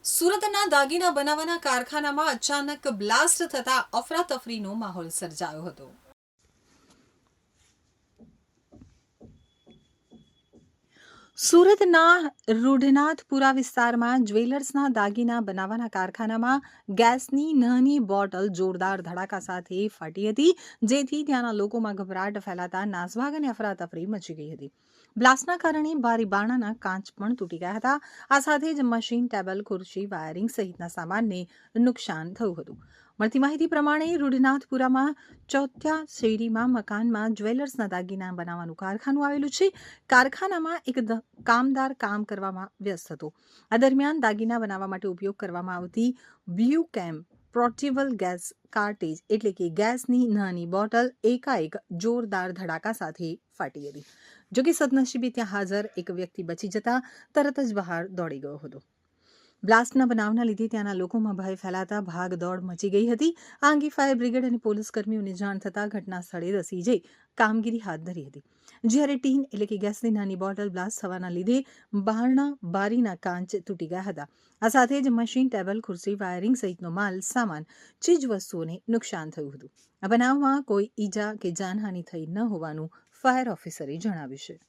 સુરતના દાગીના બનાવવાના કારખાનામાં અચાનક બ્લાસ્ટ થતા અફરાતફરીનો માહોલ સર્જાયો હતો. સુરતના રૂઢનાથપુરા વિસ્તારમાં જ્વેલર્સના દાગીના બનાવવાના કારખાનામાં ગેસની નાની બોટલ જોરદાર ધડાકા સાથે ફાટી હતી, જેથી ત્યાંના લોકોમાં ગભરાટ ફેલાતા નાસભાગ અને અફરાતફરી મચી ગઈ હતી. બ્લાસ્ટના કારણે બારી બારણાના કાચ પણ તૂટી ગયા હતા. આ સાથે જ મશીન, ટેબલ, ખુરશી, વાયરિંગ સહિતના સામાનને નુકસાન થયું હતું. મળતી માહિતી પ્રમાણે રૂઢનાથપુરામાં ચોથ્યા શેરીમાં મકાનમાં જ્વેલર્સના દાગીના બનાવવાનું કારખાનું આવેલું છે. કારખાનામાં એક કામદાર કામ કરવામાં વ્યસ્ત હતો. આ દરમિયાન દાગીના બનાવવા માટે ઉપયોગ કરવામાં આવતી બ્યુકેમ પોર્ટેબલ ગેસ કાર્ટેજ એટલે કે ગેસની નાની બોટલ એકાએક જોરદાર ધડાકા સાથે ફાટી હતી. જોકે સદનસીબે ત્યાં હાજર એક વ્યક્તિ બચી જતા તરત જ બહાર દોડી ગયો હતો. બ્લાસ્ટના બનાવના લીધે ત્યાંના લોકોમાં ભય ફેલાતા ભાગદોડ મચી ગઈ હતી. આ અંગે ફાયર બ્રિગેડ અને પોલીસ કર્મીઓને જાણ થતાં ઘટના સ્થળે ધસી જઈ કામગીરી હાથ ધરી હતી. જ્યારે ટીન એટલે કે ગેસની નાની બોટલ બ્લાસ્ટ થવાના લીધે બારણા બારીના કાચ તૂટી ગયા હતા. આ સાથે જ મશીન, ટેબલ, ખુરશી, વાયરિંગ સહિતનો માલ સામાન, ચીજ વસ્તુઓને નુકસાન થયું હતું. આ બનાવમાં કોઈ ઈજા કે જાનહાનિ થઈ ન હોવાનું ફાયર ઓફિસરે જણાવ્યું છે.